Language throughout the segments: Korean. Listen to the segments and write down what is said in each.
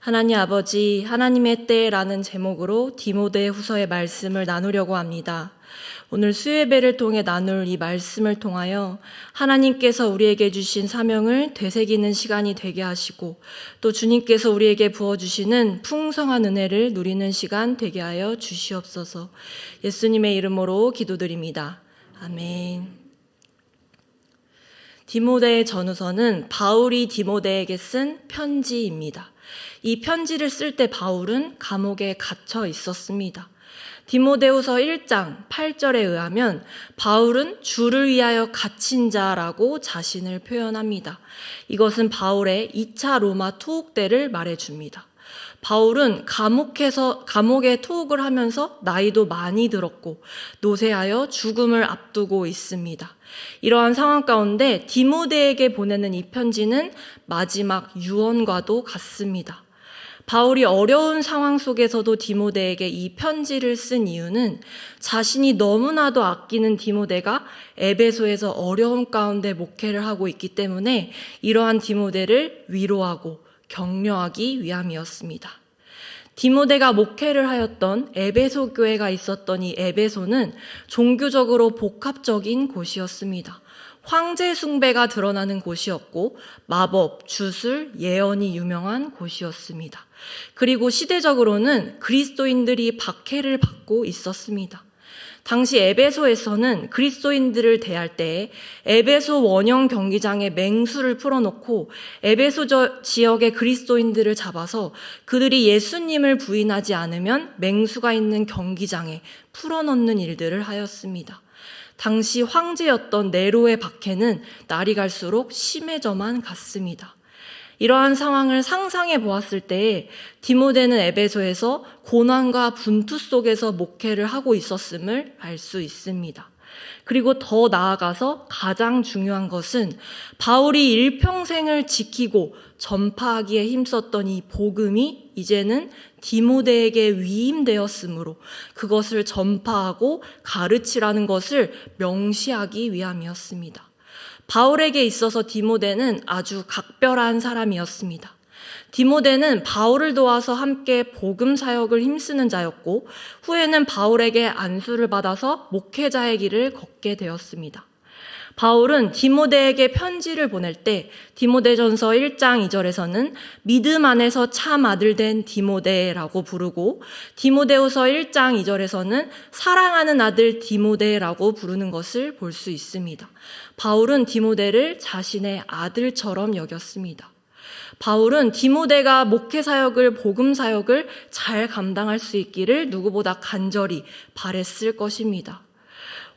하나님 아버지, 하나님의 때라는 제목으로 디모데 후서의 말씀을 나누려고 합니다. 오늘 수요예배를 통해 나눌 이 말씀을 통하여 하나님께서 우리에게 주신 사명을 되새기는 시간이 되게 하시고 또 주님께서 우리에게 부어주시는 풍성한 은혜를 누리는 시간 되게 하여 주시옵소서. 예수님의 이름으로 기도드립니다. 아멘. 디모데 전후서는 바울이 디모데에게 쓴 편지입니다. 이 편지를 쓸 때 바울은 감옥에 갇혀 있었습니다. 디모데후서 1장 8절에 의하면 바울은 주를 위하여 갇힌 자라고 자신을 표현합니다. 이것은 바울의 2차 로마 투옥 때를 말해줍니다. 바울은 감옥에 투옥을 하면서 나이도 많이 들었고 노쇠하여 죽음을 앞두고 있습니다. 이러한 상황 가운데 디모데에게 보내는 이 편지는 마지막 유언과도 같습니다. 바울이 어려운 상황 속에서도 디모데에게 이 편지를 쓴 이유는 자신이 너무나도 아끼는 디모데가 에베소에서 어려움 가운데 목회를 하고 있기 때문에 이러한 디모데를 위로하고 격려하기 위함이었습니다. 디모데가 목회를 하였던 에베소 교회가 있었던 이 에베소는 종교적으로 복합적인 곳이었습니다. 황제 숭배가 드러나는 곳이었고 마법, 주술, 예언이 유명한 곳이었습니다. 그리고 시대적으로는 그리스도인들이 박해를 받고 있었습니다. 당시 에베소에서는 그리스도인들을 대할 때 에베소 원형 경기장에 맹수를 풀어놓고 에베소 지역의 그리스도인들을 잡아서 그들이 예수님을 부인하지 않으면 맹수가 있는 경기장에 풀어놓는 일들을 하였습니다. 당시 황제였던 네로의 박해는 날이 갈수록 심해져만 갔습니다. 이러한 상황을 상상해 보았을 때 디모데는 에베소에서 고난과 분투 속에서 목회를 하고 있었음을 알 수 있습니다. 그리고 더 나아가서 가장 중요한 것은 바울이 일평생을 지키고 전파하기에 힘썼던 이 복음이 이제는 디모데에게 위임되었으므로 그것을 전파하고 가르치라는 것을 명시하기 위함이었습니다. 바울에게 있어서 디모데는 아주 각별한 사람이었습니다. 디모데는 바울을 도와서 함께 복음 사역을 힘쓰는 자였고 후에는 바울에게 안수를 받아서 목회자의 길을 걷게 되었습니다. 바울은 디모데에게 편지를 보낼 때 디모데전서 1장 2절에서는 믿음 안에서 참 아들 된 디모데라고 부르고 디모데후서 1장 2절에서는 사랑하는 아들 디모데라고 부르는 것을 볼 수 있습니다. 바울은 디모데를 자신의 아들처럼 여겼습니다. 바울은 디모데가 목회 사역을, 복음 사역을 잘 감당할 수 있기를 누구보다 간절히 바랬을 것입니다.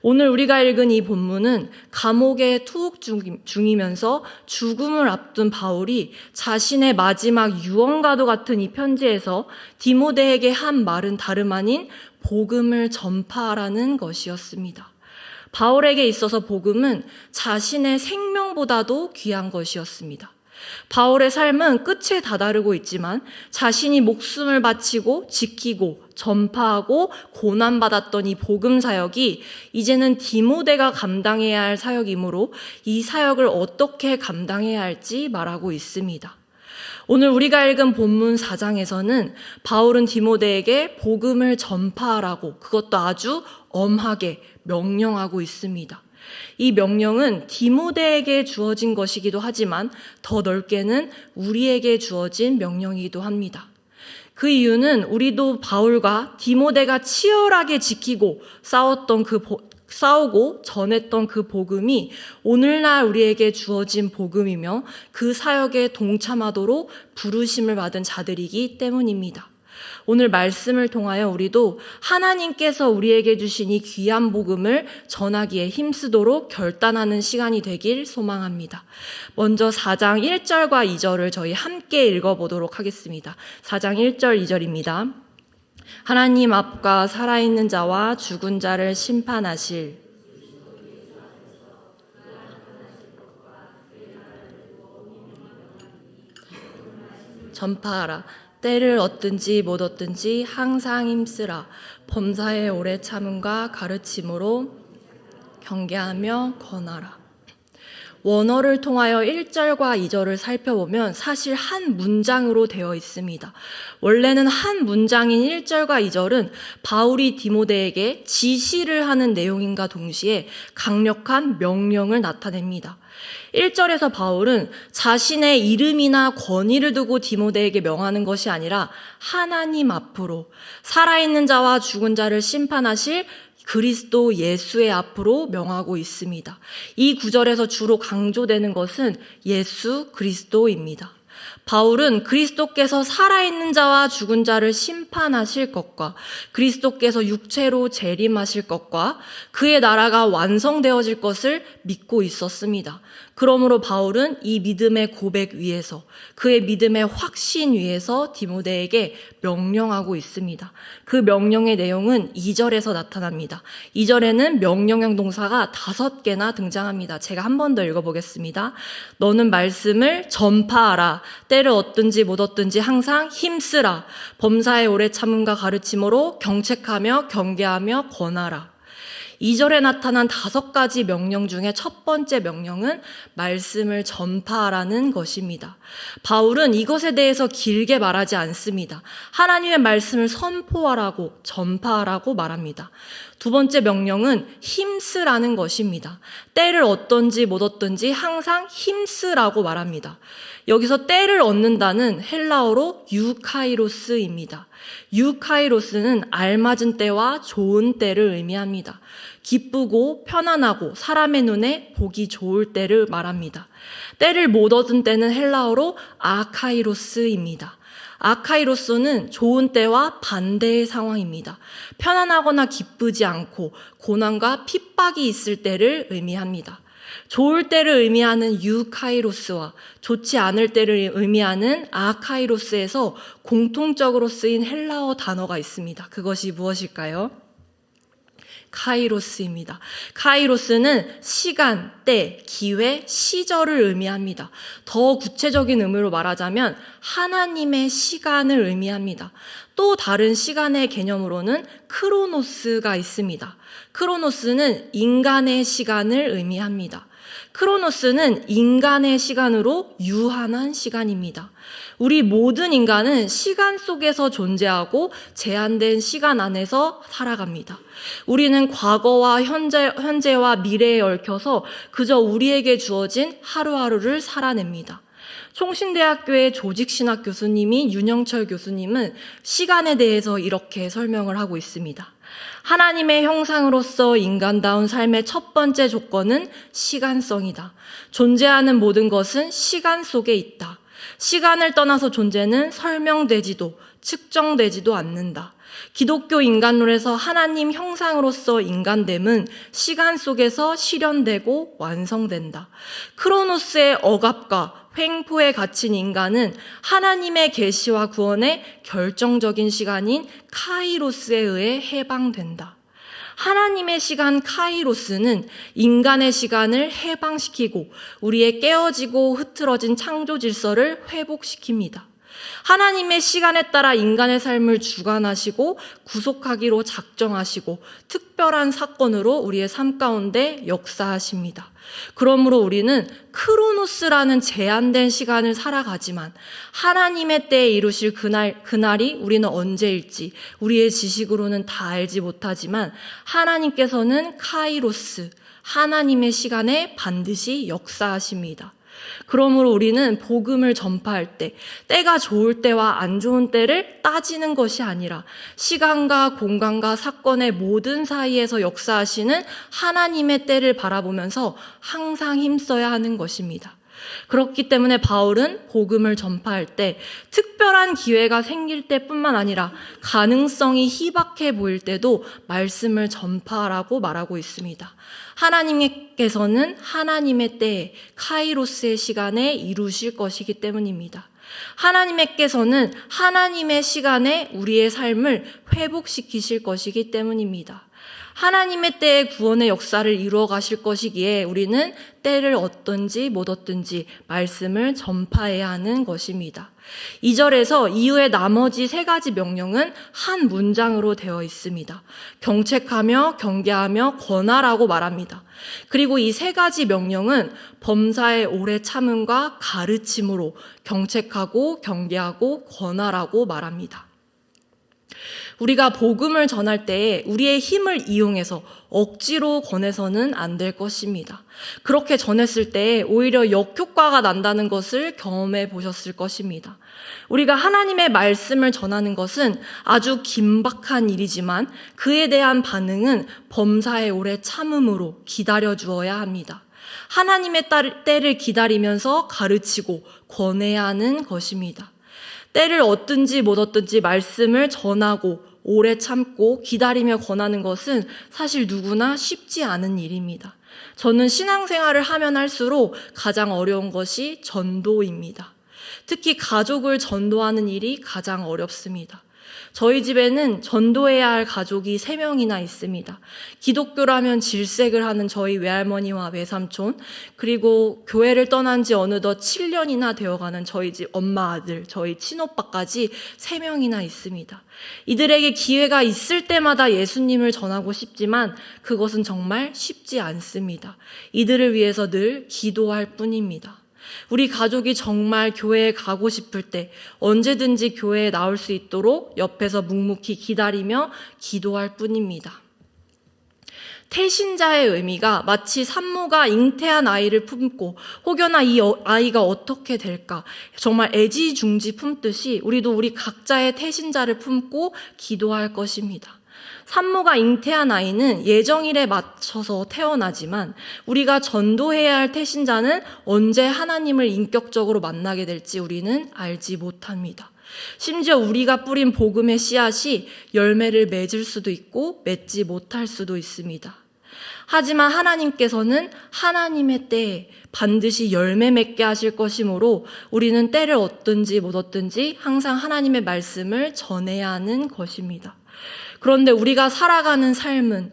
오늘 우리가 읽은 이 본문은 감옥에 투옥 중이면서 죽음을 앞둔 바울이 자신의 마지막 유언과도 같은 이 편지에서 디모데에게 한 말은 다름 아닌 복음을 전파하라는 것이었습니다. 바울에게 있어서 복음은 자신의 생명보다도 귀한 것이었습니다. 바울의 삶은 끝에 다다르고 있지만 자신이 목숨을 바치고 지키고 전파하고 고난받았던 이 복음 사역이 이제는 디모데가 감당해야 할 사역이므로 이 사역을 어떻게 감당해야 할지 말하고 있습니다. 오늘 우리가 읽은 본문 4장에서는 바울은 디모데에게 복음을 전파하라고 그것도 아주 엄하게 명령하고 있습니다. 이 명령은 디모데에게 주어진 것이기도 하지만 더 넓게는 우리에게 주어진 명령이기도 합니다. 그 이유는 우리도 바울과 디모데가 치열하게 지키고 싸우고 전했던 그 복음이 오늘날 우리에게 주어진 복음이며 그 사역에 동참하도록 부르심을 받은 자들이기 때문입니다. 오늘 말씀을 통하여 우리도 하나님께서 우리에게 주신 이 귀한 복음을 전하기에 힘쓰도록 결단하는 시간이 되길 소망합니다. 먼저 4장 1절과 2절을 저희 함께 읽어보도록 하겠습니다. 4장 1절 2절입니다. 하나님 앞과 살아있는 자와 죽은 자를 심판하실 전파하라. 때를 얻든지 못 얻든지 항상 힘쓰라. 범사에 오래 참음과 가르침으로 경계하며 권하라. 원어를 통하여 1절과 2절을 살펴보면 사실 한 문장으로 되어 있습니다. 원래는 한 문장인 1절과 2절은 바울이 디모데에게 지시를 하는 내용인가 동시에 강력한 명령을 나타냅니다. 1절에서 바울은 자신의 이름이나 권위를 두고 디모데에게 명하는 것이 아니라 하나님 앞으로 살아있는 자와 죽은 자를 심판하실 그리스도 예수의 앞으로 명하고 있습니다. 이 구절에서 주로 강조되는 것은 예수 그리스도입니다. 바울은 그리스도께서 살아있는 자와 죽은 자를 심판하실 것과 그리스도께서 육체로 재림하실 것과 그의 나라가 완성되어질 것을 믿고 있었습니다. 그러므로 바울은 이 믿음의 고백 위에서 그의 믿음의 확신 위에서 디모데에게 명령하고 있습니다. 그 명령의 내용은 2절에서 나타납니다. 2절에는 명령형 동사가 5개나 등장합니다. 제가 한 번 더 읽어보겠습니다. 너는 말씀을 전파하라. 때를 얻든지 못 얻든지 항상 힘쓰라. 범사의 오래 참음과 가르침으로 경책하며 경계하며 권하라. 2절에 나타난 5가지 명령 중에 첫 번째 명령은 말씀을 전파하라는 것입니다. 바울은 이것에 대해서 길게 말하지 않습니다. 하나님의 말씀을 선포하라고, 전파하라고 말합니다. 두 번째 명령은 힘쓰라는 것입니다. 때를 얻든지 못 얻든지 항상 힘쓰라고 말합니다. 여기서 때를 얻는다는 헬라어로 유카이로스입니다. 유카이로스는 알맞은 때와 좋은 때를 의미합니다. 기쁘고 편안하고 사람의 눈에 보기 좋을 때를 말합니다. 때를 못 얻은 때는 헬라어로 아카이로스입니다. 아카이로스는 좋은 때와 반대의 상황입니다. 편안하거나 기쁘지 않고 고난과 핍박이 있을 때를 의미합니다. 좋을 때를 의미하는 유카이로스와 좋지 않을 때를 의미하는 아카이로스에서 공통적으로 쓰인 헬라어 단어가 있습니다. 그것이 무엇일까요? 카이로스입니다. 카이로스는 시간, 때, 기회, 시절을 의미합니다. 더 구체적인 의미로 말하자면 하나님의 시간을 의미합니다. 또 다른 시간의 개념으로는 크로노스가 있습니다. 크로노스는 인간의 시간을 의미합니다. 크로노스는 인간의 시간으로 유한한 시간입니다. 우리 모든 인간은 시간 속에서 존재하고 제한된 시간 안에서 살아갑니다. 우리는 과거와 현재와 미래에 얽혀서 그저 우리에게 주어진 하루하루를 살아냅니다. 총신대학교의 조직신학 교수님인 윤영철 교수님은 시간에 대해서 이렇게 설명을 하고 있습니다. 하나님의 형상으로서 인간다운 삶의 첫 번째 조건은 시간성이다. 존재하는 모든 것은 시간 속에 있다. 시간을 떠나서 존재는 설명되지도 측정되지도 않는다. 기독교 인간론에서 하나님 형상으로서 인간됨은 시간 속에서 실현되고 완성된다. 크로노스의 억압과 횡포에 갇힌 인간은 하나님의 계시와 구원의 결정적인 시간인 카이로스에 의해 해방된다. 하나님의 시간 카이로스는 인간의 시간을 해방시키고 우리의 깨어지고 흐트러진 창조 질서를 회복시킵니다. 하나님의 시간에 따라 인간의 삶을 주관하시고 구속하기로 작정하시고 특별한 사건으로 우리의 삶 가운데 역사하십니다. 그러므로 우리는 크로노스라는 제한된 시간을 살아가지만 하나님의 때에 이루실 그날이 우리는 언제일지 우리의 지식으로는 다 알지 못하지만 하나님께서는 카이로스, 하나님의 시간에 반드시 역사하십니다. 그러므로 우리는 복음을 전파할 때, 때가 좋을 때와 안 좋은 때를 따지는 것이 아니라 시간과 공간과 사건의 모든 사이에서 역사하시는 하나님의 때를 바라보면서 항상 힘써야 하는 것입니다. 그렇기 때문에 바울은 복음을 전파할 때 특별한 기회가 생길 때뿐만 아니라 가능성이 희박해 보일 때도 말씀을 전파하라고 말하고 있습니다. 하나님께서는 하나님의 때에 카이로스의 시간에 이루실 것이기 때문입니다. 하나님께서는 하나님의 시간에 우리의 삶을 회복시키실 것이기 때문입니다. 하나님의 때에 구원의 역사를 이루어 가실 것이기에 우리는 때를 얻든지 못 얻든지 말씀을 전파해야 하는 것입니다. 2절에서 이후에 나머지 3가지 명령은 한 문장으로 되어 있습니다. 경책하며 경계하며 권하라고 말합니다. 그리고 이 3가지 명령은 범사의 오래 참음과 가르침으로 경책하고 경계하고 권하라고 말합니다. 우리가 복음을 전할 때 우리의 힘을 이용해서 억지로 권해서는 안 될 것입니다. 그렇게 전했을 때 오히려 역효과가 난다는 것을 경험해 보셨을 것입니다. 우리가 하나님의 말씀을 전하는 것은 아주 긴박한 일이지만 그에 대한 반응은 범사의 오래 참음으로 기다려 주어야 합니다. 하나님의 때를 기다리면서 가르치고 권해야 하는 것입니다. 때를 얻든지 못 얻든지 말씀을 전하고 오래 참고 기다리며 권하는 것은 사실 누구나 쉽지 않은 일입니다. 저는 신앙생활을 하면 할수록 가장 어려운 것이 전도입니다. 특히 가족을 전도하는 일이 가장 어렵습니다. 저희 집에는 전도해야 할 가족이 3명이나 있습니다. 기독교라면 질색을 하는 저희 외할머니와 외삼촌, 그리고 교회를 떠난 지 어느덧 7년이나 되어가는 저희 집 엄마 아들, 저희 친오빠까지 3명이나 있습니다. 이들에게 기회가 있을 때마다 예수님을 전하고 싶지만 그것은 정말 쉽지 않습니다. 이들을 위해서 늘 기도할 뿐입니다. 우리 가족이 정말 교회에 가고 싶을 때 언제든지 교회에 나올 수 있도록 옆에서 묵묵히 기다리며 기도할 뿐입니다. 태신자의 의미가 마치 산모가 잉태한 아이를 품고 혹여나 이 아이가 어떻게 될까 정말 애지중지 품듯이 우리도 우리 각자의 태신자를 품고 기도할 것입니다. 산모가 잉태한 아이는 예정일에 맞춰서 태어나지만 우리가 전도해야 할 태신자는 언제 하나님을 인격적으로 만나게 될지 우리는 알지 못합니다. 심지어 우리가 뿌린 복음의 씨앗이 열매를 맺을 수도 있고 맺지 못할 수도 있습니다. 하지만 하나님께서는 하나님의 때에 반드시 열매 맺게 하실 것이므로 우리는 때를 얻든지 못 얻든지 항상 하나님의 말씀을 전해야 하는 것입니다. 그런데 우리가 살아가는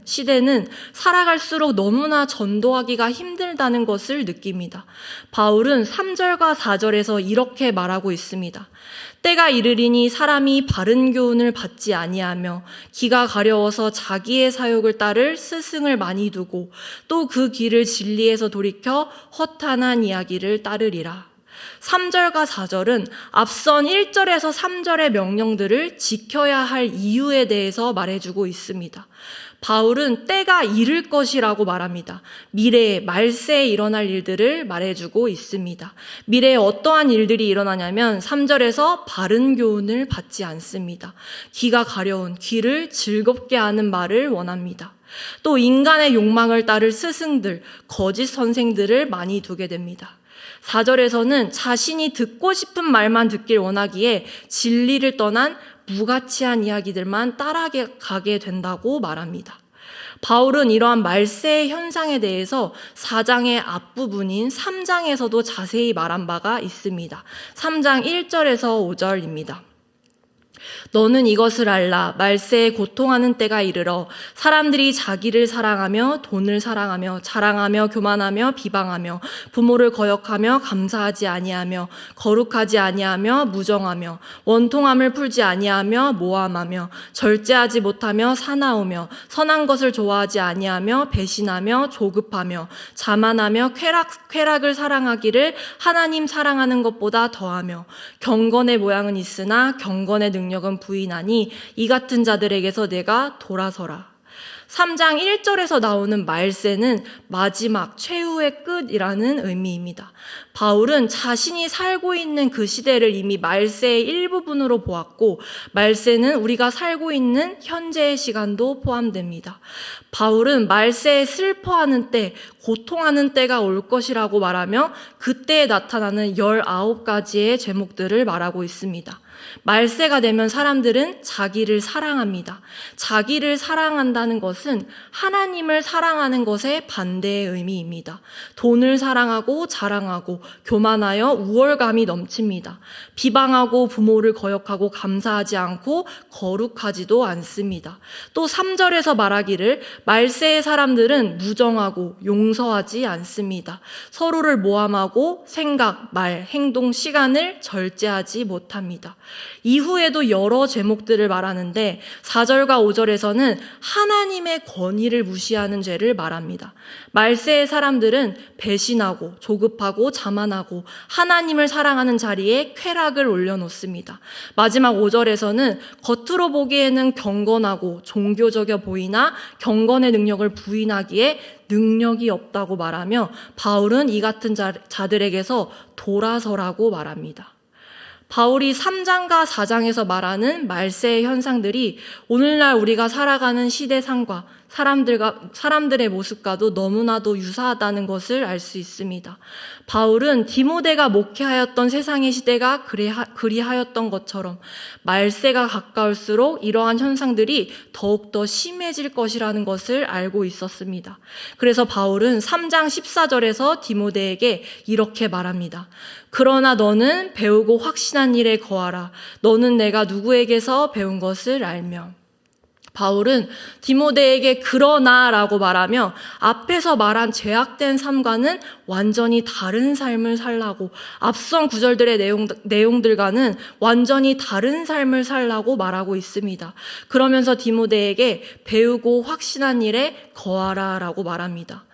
시대는 살아갈수록 너무나 전도하기가 힘들다는 것을 느낍니다. 바울은 3절과 4절에서 이렇게 말하고 있습니다. 때가 이르리니 사람이 바른 교훈을 받지 아니하며 기가 가려워서 자기의 사욕을 따를 스승을 많이 두고 또 그 길을 진리에서 돌이켜 허탄한 이야기를 따르리라. 3절과 4절은 앞선 1절에서 3절의 명령들을 지켜야 할 이유에 대해서 말해주고 있습니다. 바울은 때가 이를 것이라고 말합니다. 미래에 말세에 일어날 일들을 말해주고 있습니다. 미래에 어떠한 일들이 일어나냐면 3절에서 바른 교훈을 받지 않습니다. 귀가 가려운 귀를 즐겁게 하는 말을 원합니다. 또 인간의 욕망을 따를 스승들, 거짓 선생들을 많이 두게 됩니다. 4절에서는 자신이 듣고 싶은 말만 듣길 원하기에 진리를 떠난 무가치한 이야기들만 따라가게 된다고 말합니다. 바울은 이러한 말세의 현상에 대해서 4장의 앞부분인 3장에서도 자세히 말한 바가 있습니다. 3장 1절에서 5절입니다. 너는 이것을 알라. 말세에 고통하는 때가 이르러 사람들이 자기를 사랑하며 돈을 사랑하며 자랑하며 교만하며 비방하며 부모를 거역하며 감사하지 아니하며 거룩하지 아니하며 무정하며 원통함을 풀지 아니하며 모함하며 절제하지 못하며 사나우며 선한 것을 좋아하지 아니하며 배신하며 조급하며 자만하며 쾌락을 사랑하기를 하나님 사랑하는 것보다 더하며 경건의 모양은 있으나 경건의 능력은 부인하니 이 같은 자들에게서 내가 돌아서라. 3장 1절에서 나오는 말세는 마지막 최후의 끝이라는 의미입니다. 바울은 자신이 살고 있는 그 시대를 이미 말세의 일부분으로 보았고 말세는 우리가 살고 있는 현재의 시간도 포함됩니다. 바울은 말세에 슬퍼하는 때, 고통하는 때가 올 것이라고 말하며 그때에 나타나는 19가지의 제목들을 말하고 있습니다. 말세가 되면 사람들은 자기를 사랑합니다. 자기를 사랑한다는 것은 하나님을 사랑하는 것의 반대의 의미입니다. 돈을 사랑하고 자랑하고 교만하고 우월감이 넘칩니다. 비방하고 부모를 거역하고 감사하지 않고 거룩하지도 않습니다. 또 3절에서 말하기를 말세의 사람들은 무정하고 용서하지 않습니다. 서로를 모함하고 생각, 말, 행동, 시간을 절제하지 못합니다. 이후에도 여러 제목들을 말하는데 4절과 5절에서는 하나님의 권위를 무시하는 죄를 말합니다. 말세의 사람들은 배신하고 조급하고 자만하고 하나님을 사랑하는 자리에 쾌락을 올려놓습니다. 마지막 5절에서는 겉으로 보기에는 경건하고 종교적이어 보이나 경건의 능력을 부인하기에 능력이 없다고 말하며 바울은 이 같은 자들에게서 돌아서라고 말합니다. 바울이 3장과 4장에서 말하는 말세의 현상들이 오늘날 우리가 살아가는 시대상과 사람들의 모습과도 너무나도 유사하다는 것을 알 수 있습니다. 바울은 디모데가 목회하였던 세상의 시대가 그리하였던 것처럼 말세가 가까울수록 이러한 현상들이 더욱더 심해질 것이라는 것을 알고 있었습니다. 그래서 바울은 3장 14절에서 디모데에게 이렇게 말합니다. 그러나 너는 배우고 확신한 일에 거하라. 너는 내가 누구에게서 배운 것을 알며. 바울은 디모데에게 그러나라고 말하며 앞에서 말한 죄악된 삶과는 완전히 다른 삶을 살라고, 앞선 구절들의 내용들과는 완전히 다른 삶을 살라고 말하고 있습니다. 그러면서 디모데에게 배우고 확신한 일에 거하라라고 말합니다.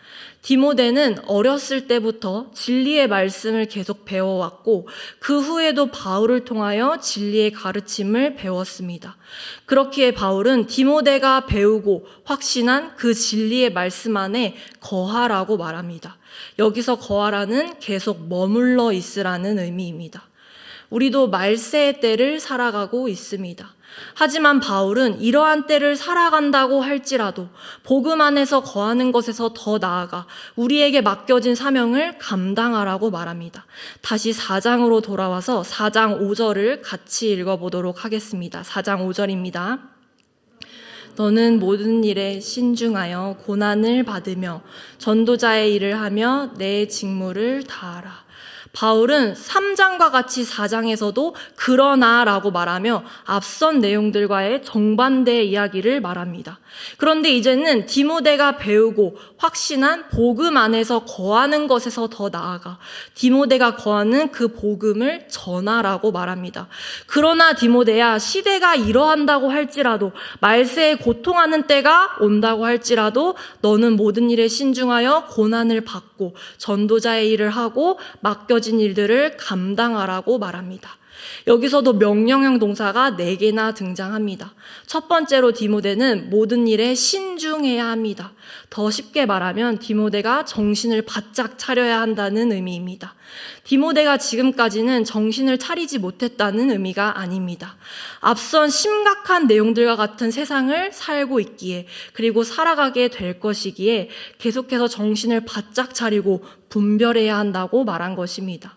디모데는 어렸을 때부터 진리의 말씀을 계속 배워왔고 그 후에도 바울을 통하여 진리의 가르침을 배웠습니다. 그렇기에 바울은 디모데가 배우고 확신한 그 진리의 말씀 안에 거하라고 말합니다. 여기서 거하라는 계속 머물러 있으라는 의미입니다. 우리도 말세의 때를 살아가고 있습니다. 하지만 바울은 이러한 때를 살아간다고 할지라도 복음 안에서 거하는 것에서 더 나아가 우리에게 맡겨진 사명을 감당하라고 말합니다. 다시 4장으로 돌아와서 4장 5절을 같이 읽어보도록 하겠습니다. 4장 5절입니다. 너는 모든 일에 신중하여 고난을 받으며 전도자의 일을 하며 내 직무를 다하라. 바울은 3장과 같이 4장에서도 그러나라고 말하며 앞선 내용들과의 정반대의 이야기를 말합니다. 그런데 이제는 디모데가 배우고 확신한 복음 안에서 거하는 것에서 더 나아가 디모데가 거하는 그 복음을 전하라고 말합니다. 그러나 디모데야, 시대가 이러한다고 할지라도, 말세에 고통하는 때가 온다고 할지라도 너는 모든 일에 신중하여 고난을 받고 전도자의 일을 하고 맡겨진 일들을 감당하라고 말합니다. 여기서도 명령형 동사가 4개나 등장합니다. 첫 번째로 디모데는 모든 일에 신중해야 합니다. 더 쉽게 말하면 디모데가 정신을 바짝 차려야 한다는 의미입니다. 디모데가 지금까지는 정신을 차리지 못했다는 의미가 아닙니다. 앞선 심각한 내용들과 같은 세상을 살고 있기에, 그리고 살아가게 될 것이기에 계속해서 정신을 바짝 차리고 분별해야 한다고 말한 것입니다.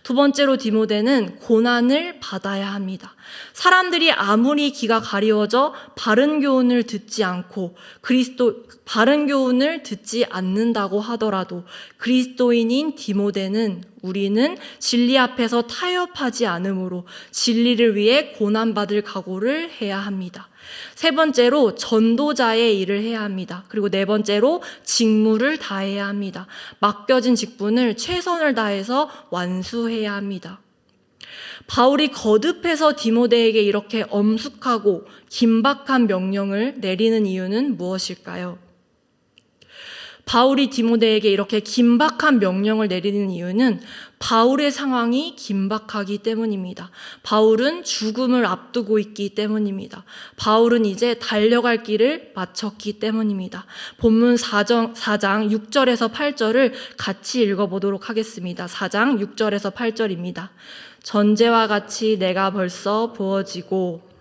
두 번째로 디모데는 고난을 받아야 합니다. 사람들이 아무리 귀가 가리워져 바른 교훈을 듣지 않는다고 하더라도 그리스도인인 디모데는, 우리는 진리 앞에서 타협하지 않으므로 진리를 위해 고난받을 각오를 해야 합니다. 세 번째로 전도자의 일을 해야 합니다. 그리고 네 번째로 직무를 다해야 합니다. 맡겨진 직분을 최선을 다해서 완수해야 합니다. 바울이 거듭해서 디모데에게 이렇게 엄숙하고 긴박한 명령을 내리는 이유는 무엇일까요? 바울이 디모데에게 이렇게 긴박한 명령을 내리는 이유는 바울의 상황이 긴박하기 때문입니다. 바울은 죽음을 앞두고 있기 때문입니다. 바울은 이제 달려갈 길을 마쳤기 때문입니다. 본문 4장 6절에서 8절을 같이 읽어보도록 하겠습니다. 4장 6절에서 8절입니다. 전제와 같이 내가 벌써 부어지고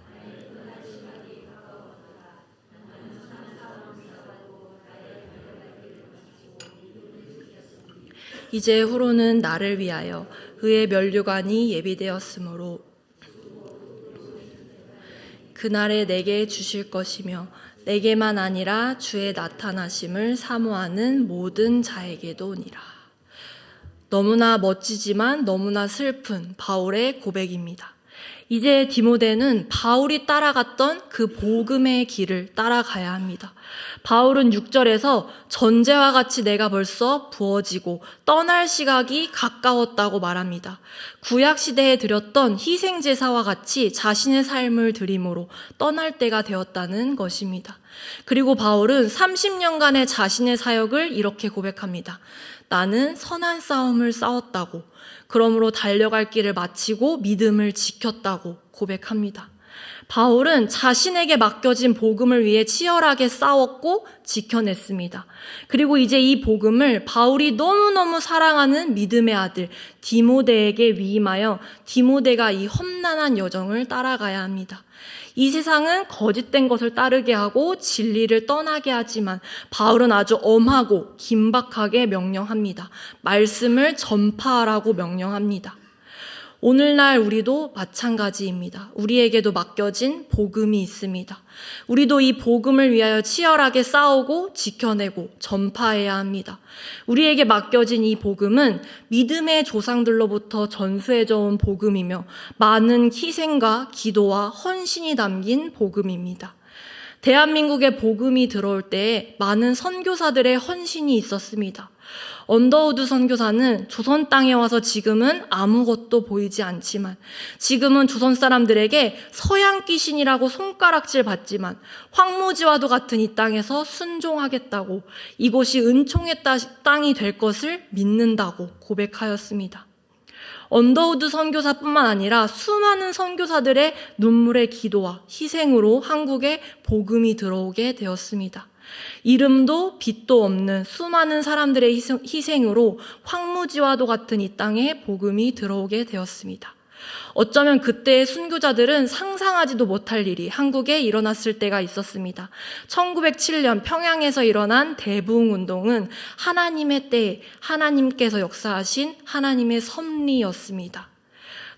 이제 후로는 나를 위하여 그의 면류관이 예비되었으므로 그날에 내게 주실 것이며 내게만 아니라 주의 나타나심을 사모하는 모든 자에게도니라. 너무나 멋지지만 너무나 슬픈 바울의 고백입니다. 이제 디모데는 바울이 따라갔던 그 복음의 길을 따라가야 합니다. 바울은 6절에서 전제와 같이 내가 벌써 부어지고 떠날 시각이 가까웠다고 말합니다. 구약시대에 드렸던 희생제사와 같이 자신의 삶을 드림으로 떠날 때가 되었다는 것입니다. 그리고 바울은 30년간의 자신의 사역을 이렇게 고백합니다. 나는 선한 싸움을 싸웠다고, 그러므로 달려갈 길을 마치고 믿음을 지켰다고 고백합니다. 바울은 자신에게 맡겨진 복음을 위해 치열하게 싸웠고 지켜냈습니다. 그리고 이제 이 복음을 바울이 너무너무 사랑하는 믿음의 아들 디모데에게 위임하여 디모데가 이 험난한 여정을 따라가야 합니다. 이 세상은 거짓된 것을 따르게 하고 진리를 떠나게 하지만 바울은 아주 엄하고 긴박하게 명령합니다. 말씀을 전파하라고 명령합니다. 오늘날 우리도 마찬가지입니다. 우리에게도 맡겨진 복음이 있습니다. 우리도 이 복음을 위하여 치열하게 싸우고 지켜내고 전파해야 합니다. 우리에게 맡겨진 이 복음은 믿음의 조상들로부터 전수해져 온 복음이며 많은 희생과 기도와 헌신이 담긴 복음입니다. 대한민국에 복음이 들어올 때에 많은 선교사들의 헌신이 있었습니다. 언더우드 선교사는 조선 땅에 와서 지금은 아무것도 보이지 않지만 지금은 조선 사람들에게 서양 귀신이라고 손가락질 받지만 황무지와도 같은 이 땅에서 순종하겠다고 이곳이 은총의 땅이 될 것을 믿는다고 고백하였습니다. 언더우드 선교사뿐만 아니라 수많은 선교사들의 눈물의 기도와 희생으로 한국에 복음이 들어오게 되었습니다. 이름도 빛도 없는 수많은 사람들의 희생으로 황무지와도 같은 이 땅에 복음이 들어오게 되었습니다. 어쩌면 그때의 순교자들은 상상하지도 못할 일이 한국에 일어났을 때가 있었습니다. 1907년 평양에서 일어난 대부흥운동은 하나님의 때에 하나님께서 역사하신 하나님의 섭리였습니다.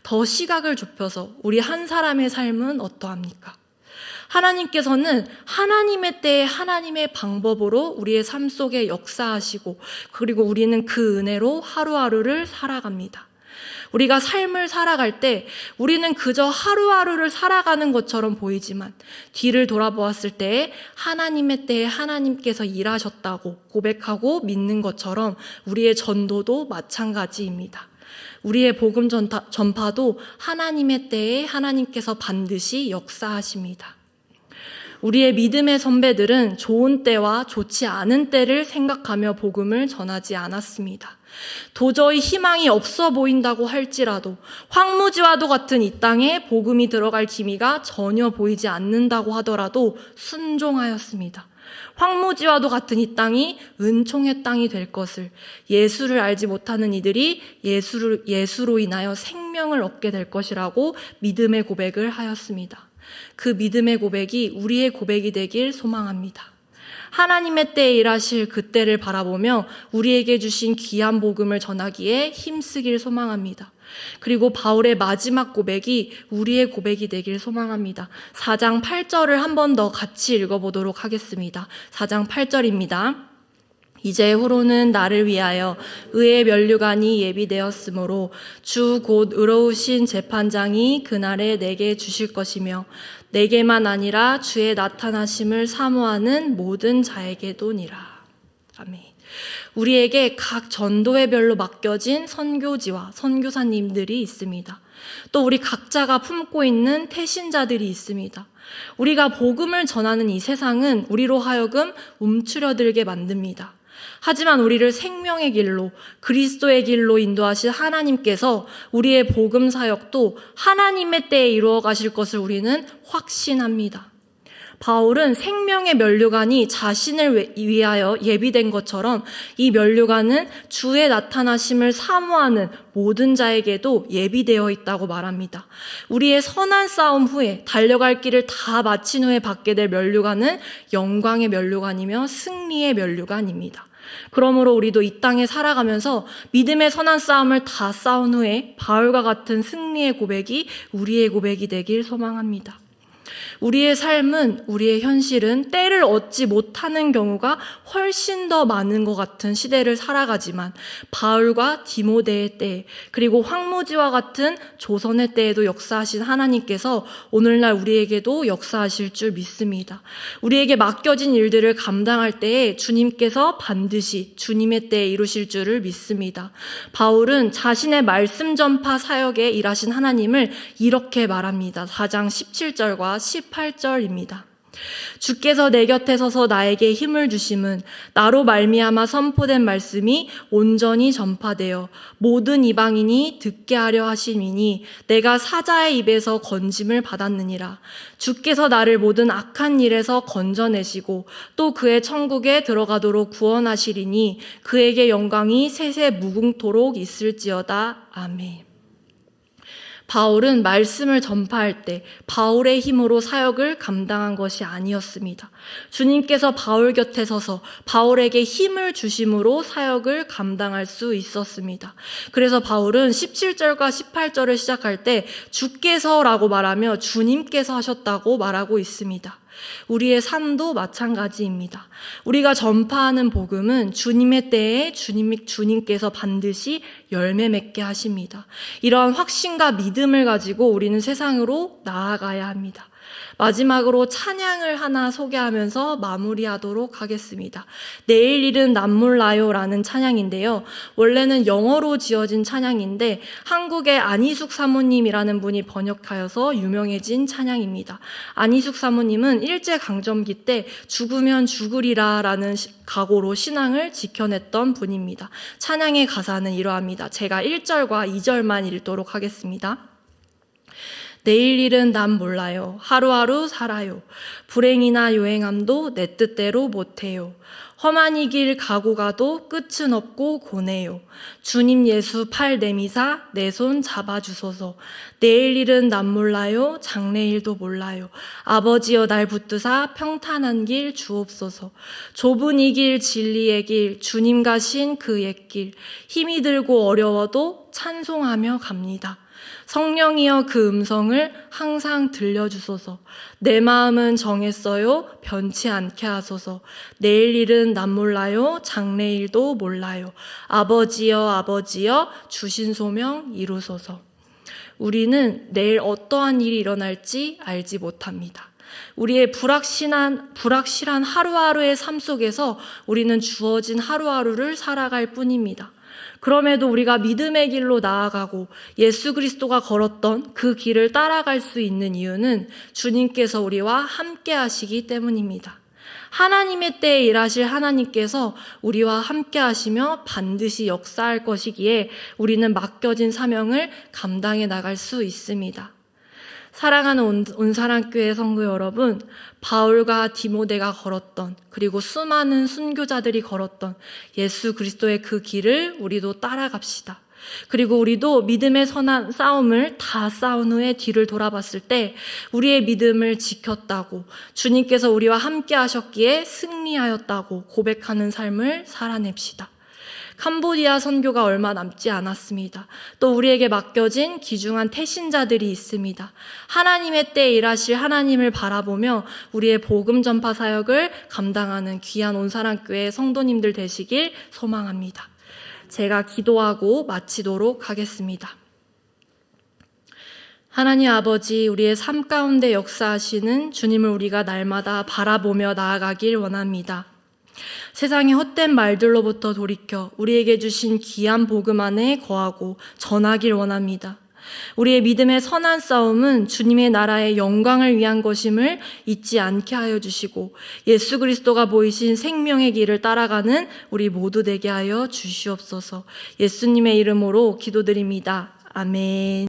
더 시각을 좁혀서 우리 한 사람의 삶은 어떠합니까? 하나님께서는 하나님의 때에 하나님의 방법으로 우리의 삶 속에 역사하시고 그리고 우리는 그 은혜로 하루하루를 살아갑니다. 우리가 삶을 살아갈 때 우리는 그저 하루하루를 살아가는 것처럼 보이지만 뒤를 돌아보았을 때 하나님의 때에 하나님께서 일하셨다고 고백하고 믿는 것처럼 우리의 전도도 마찬가지입니다. 우리의 복음 전파도 하나님의 때에 하나님께서 반드시 역사하십니다. 우리의 믿음의 선배들은 좋은 때와 좋지 않은 때를 생각하며 복음을 전하지 않았습니다. 도저히 희망이 없어 보인다고 할지라도 황무지와도 같은 이 땅에 복음이 들어갈 기미가 전혀 보이지 않는다고 하더라도 순종하였습니다. 황무지와도 같은 이 땅이 은총의 땅이 될 것을, 예수를 알지 못하는 이들이 예수로 인하여 생명을 얻게 될 것이라고 믿음의 고백을 하였습니다. 그 믿음의 고백이 우리의 고백이 되길 소망합니다. 하나님의 때에 일하실 그 때를 바라보며 우리에게 주신 귀한 복음을 전하기에 힘쓰길 소망합니다. 그리고 바울의 마지막 고백이 우리의 고백이 되길 소망합니다. 4장 8절을 한 번 더 같이 읽어보도록 하겠습니다. 4장 8절입니다. 이제 후로는 나를 위하여 의의 면류관이 예비되었으므로 주 곧 의로우신 재판장이 그날에 내게 주실 것이며 내게만 아니라 주의 나타나심을 사모하는 모든 자에게도니라. 아멘. 우리에게 각 전도의 별로 맡겨진 선교지와 선교사님들이 있습니다. 또 우리 각자가 품고 있는 태신자들이 있습니다. 우리가 복음을 전하는 이 세상은 우리로 하여금 움츠려들게 만듭니다. 하지만 우리를 생명의 길로, 그리스도의 길로 인도하신 하나님께서 우리의 복음 사역도 하나님의 때에 이루어 가실 것을 우리는 확신합니다. 바울은 생명의 면류관이 자신을 위하여 예비된 것처럼 이 면류관은 주의 나타나심을 사모하는 모든 자에게도 예비되어 있다고 말합니다. 우리의 선한 싸움 후에 달려갈 길을 다 마친 후에 받게 될 면류관은 영광의 면류관이며 승리의 면류관입니다. 그러므로 우리도 이 땅에 살아가면서 믿음의 선한 싸움을 다 싸운 후에 바울과 같은 승리의 고백이 우리의 고백이 되길 소망합니다. 우리의 삶은, 우리의 현실은 때를 얻지 못하는 경우가 훨씬 더 많은 것 같은 시대를 살아가지만 바울과 디모데의 때, 그리고 황무지와 같은 조선의 때에도 역사하신 하나님께서 오늘날 우리에게도 역사하실 줄 믿습니다. 우리에게 맡겨진 일들을 감당할 때에 주님께서 반드시 주님의 때에 이루실 줄을 믿습니다. 바울은 자신의 말씀 전파 사역에 일하신 하나님을 이렇게 말합니다. 4장 17절과 18절입니다. 주께서 내 곁에 서서 나에게 힘을 주심은 나로 말미암아 선포된 말씀이 온전히 전파되어 모든 이방인이 듣게 하려 하심이니 내가 사자의 입에서 건짐을 받았느니라. 주께서 나를 모든 악한 일에서 건져내시고 또 그의 천국에 들어가도록 구원하시리니 그에게 영광이 세세 무궁토록 있을지어다. 아멘. 바울은 말씀을 전파할 때 바울의 힘으로 사역을 감당한 것이 아니었습니다. 주님께서 바울 곁에 서서 바울에게 힘을 주심으로 사역을 감당할 수 있었습니다. 그래서 바울은 17절과 18절을 시작할 때 주께서라고 말하며 주님께서 하셨다고 말하고 있습니다. 우리의 삶도 마찬가지입니다. 우리가 전파하는 복음은 주님의 때에 주님께서 반드시 열매 맺게 하십니다. 이러한 확신과 믿음을 가지고 우리는 세상으로 나아가야 합니다. 마지막으로 찬양을 하나 소개하면서 마무리하도록 하겠습니다. 내일 일은 남 몰라요 라는 찬양인데요. 원래는 영어로 지어진 찬양인데 한국의 안희숙 사모님이라는 분이 번역하여서 유명해진 찬양입니다. 안희숙 사모님은 일제강점기 때 죽으면 죽으리라 라는 각오로 신앙을 지켜냈던 분입니다. 찬양의 가사는 이러합니다. 제가 1절과 2절만 읽도록 하겠습니다. 내일 일은 난 몰라요. 하루하루 살아요. 불행이나 요행함도 내 뜻대로 못해요. 험한 이 길 가고 가도 끝은 없고 고뇌요. 주님 예수 팔 내미사 내 손 잡아주소서. 내일 일은 난 몰라요. 장래일도 몰라요. 아버지여 날 붙드사 평탄한 길 주옵소서. 좁은 이 길 진리의 길 주님 가신 그 옛길 힘이 들고 어려워도 찬송하며 갑니다. 성령이여 그 음성을 항상 들려주소서. 내 마음은 정했어요. 변치 않게 하소서. 내일 일은 난 몰라요. 장래일도 몰라요. 아버지여 아버지여 주신 소명 이루소서. 우리는 내일 어떠한 일이 일어날지 알지 못합니다. 우리의 불확실한 하루하루의 삶 속에서 우리는 주어진 하루하루를 살아갈 뿐입니다. 그럼에도 우리가 믿음의 길로 나아가고 예수 그리스도가 걸었던 그 길을 따라갈 수 있는 이유는 주님께서 우리와 함께 하시기 때문입니다. 하나님의 때에 일하실 하나님께서 우리와 함께 하시며 반드시 역사할 것이기에 우리는 맡겨진 사명을 감당해 나갈 수 있습니다. 사랑하는 온사랑교회 성도 여러분, 바울과 디모데가 걸었던, 그리고 수많은 순교자들이 걸었던 예수 그리스도의 그 길을 우리도 따라갑시다. 그리고 우리도 믿음의 선한 싸움을 다 싸운 후에 뒤를 돌아봤을 때 우리의 믿음을 지켰다고, 주님께서 우리와 함께 하셨기에 승리하였다고 고백하는 삶을 살아냅시다. 캄보디아 선교가 얼마 남지 않았습니다. 또 우리에게 맡겨진 귀중한 태신자들이 있습니다. 하나님의 때에 일하실 하나님을 바라보며 우리의 복음 전파 사역을 감당하는 귀한 온사랑교회 성도님들 되시길 소망합니다. 제가 기도하고 마치도록 하겠습니다. 하나님 아버지, 우리의 삶 가운데 역사하시는 주님을 우리가 날마다 바라보며 나아가길 원합니다. 세상의 헛된 말들로부터 돌이켜 우리에게 주신 귀한 복음 안에 거하고 전하길 원합니다. 우리의 믿음의 선한 싸움은 주님의 나라의 영광을 위한 것임을 잊지 않게 하여 주시고 예수 그리스도가 보이신 생명의 길을 따라가는 우리 모두 되게 하여 주시옵소서. 예수님의 이름으로 기도드립니다. 아멘.